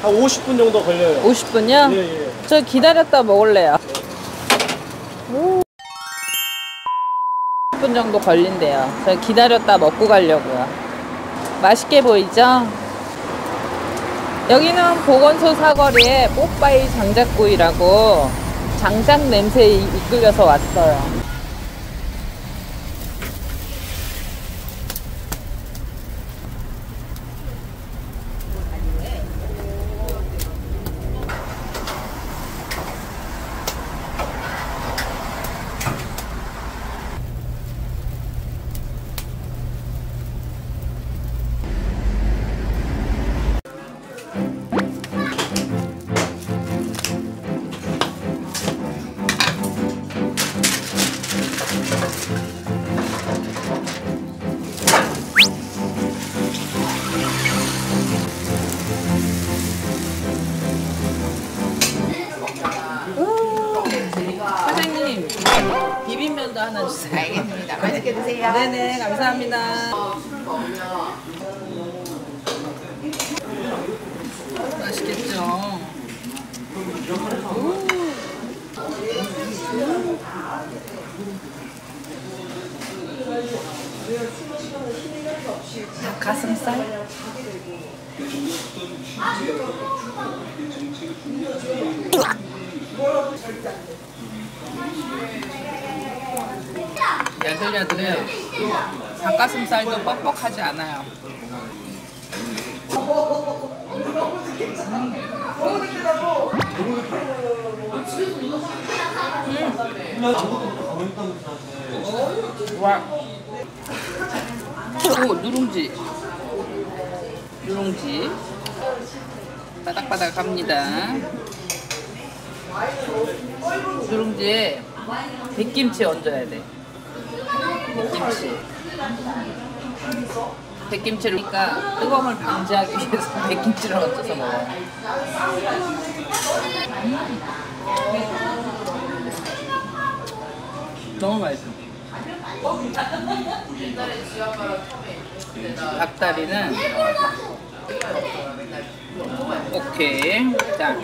한 50분 정도 걸려요. 50분이요? 예, 예. 저 기다렸다 먹을래요. 10분 정도 걸린대요. 저 기다렸다 먹고 가려고요. 맛있게 보이죠? 여기는 보건소 사거리에 뽀빠이 장작구이라고 장작 냄새에 이끌려서 왔어요. 사장님, 비빔면도 하나 주세요. 알겠습니다. 맛있게 드세요. 네네, 감사합니다. 맛있겠죠? 닭가슴살? 야들야들해요. 닭가슴살도 뻑뻑하지 않아요. 와. 오, 누룽지. 누룽지. 바닥바닥합니다. 누룽지에 백김치 얹어야 돼. 백김치를 그러니까 뜨거움을 방지하기 위해서 백김치를 얹어서 먹어요. 너무 맛있어. 닭다리는 오케이. 자,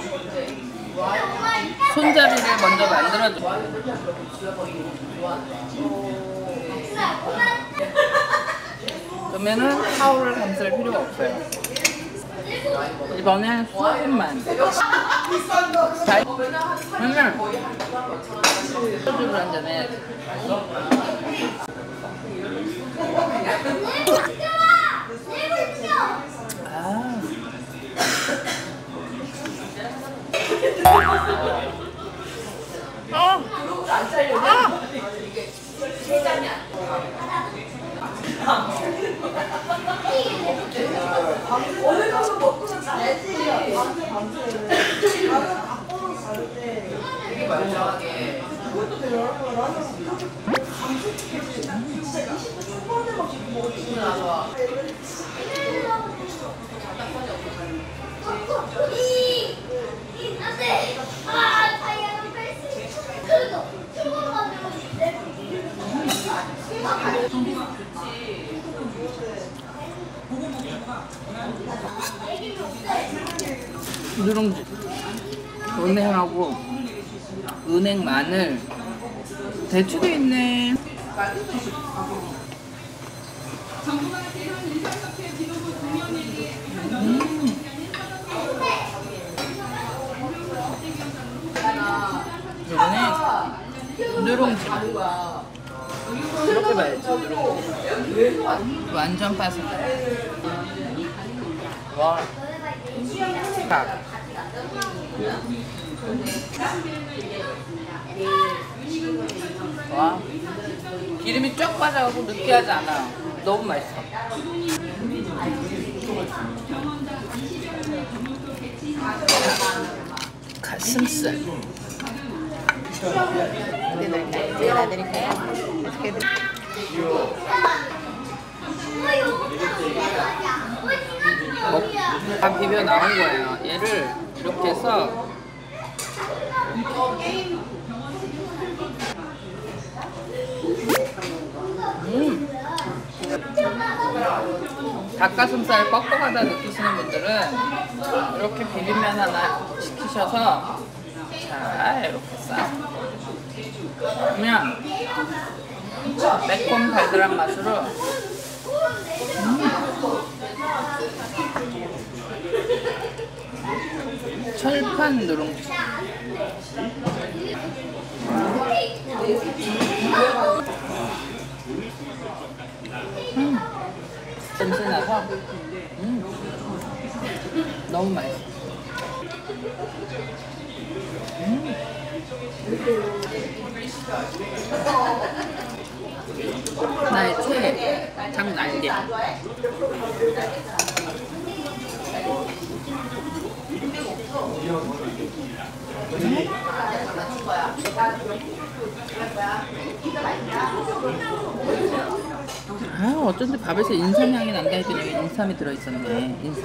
손잡이를 먼저 만들어줘. 그러면은 타올을 감쌀 필요가 없어요. 이번엔 소금만. 자, 그러면 소주를 한잔 해야지. 오늘 가서 먹고는 잘했지. 되게 말짱하게. 그것도 되게 어려운 거야. 진짜 20분 초반에 막 먹었지. 누룽지, 은행하고 은행 마늘, 대추도 있네. 이번에 누룽지 이렇게 봐야지. 누룽지 완전 바삭해. 와, 닭. 와, 기름이 쫙 빠져가고 느끼하지 않아요. 너무 맛있어. 가슴살. 제가 드릴까요? 맛있게 드릴까요? 다 비벼 나온 거예요. 얘를 이렇게 해서 닭가슴살 뻑뻑하다 느끼시는 분들은 이렇게 비빔면 하나 시키셔서 자 이렇게 싸서 그러면 매콤 달달한 맛으로 철판 누룽지 냄새 나서 너무 맛있어. 나의 최애 닭날개. 아 어쩐지 밥에서 인삼향이 난다 했더니 인삼이 들어있었네. 인삼.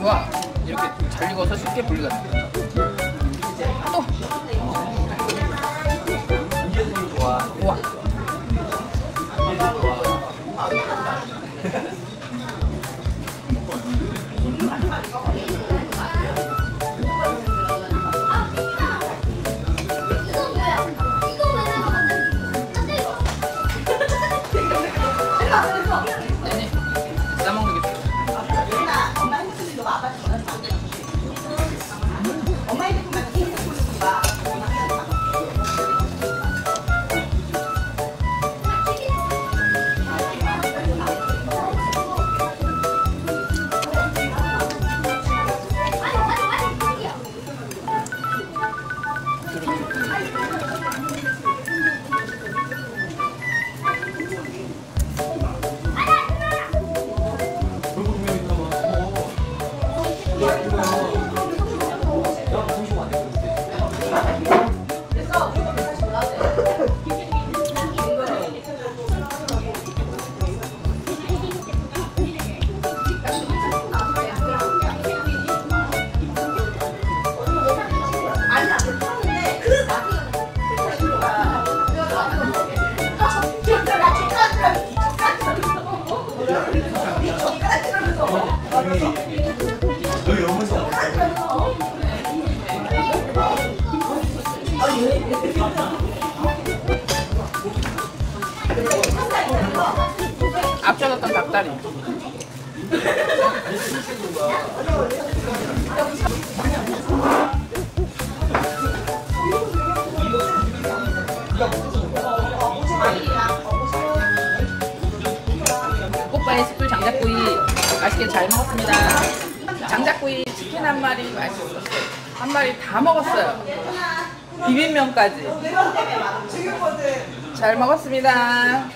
우와 이렇게 잘 익어서 쉽게 불리거든. 또 우와 네네 싸먹는 게 앞서갔던 닭다리. 오빠의 숯불 장작구이 맛있게 잘 먹었습니다. 장작구이 치킨 한 마리 맛있었어요. 한 마리 다 먹었어요. 비빔면까지 잘 먹었습니다.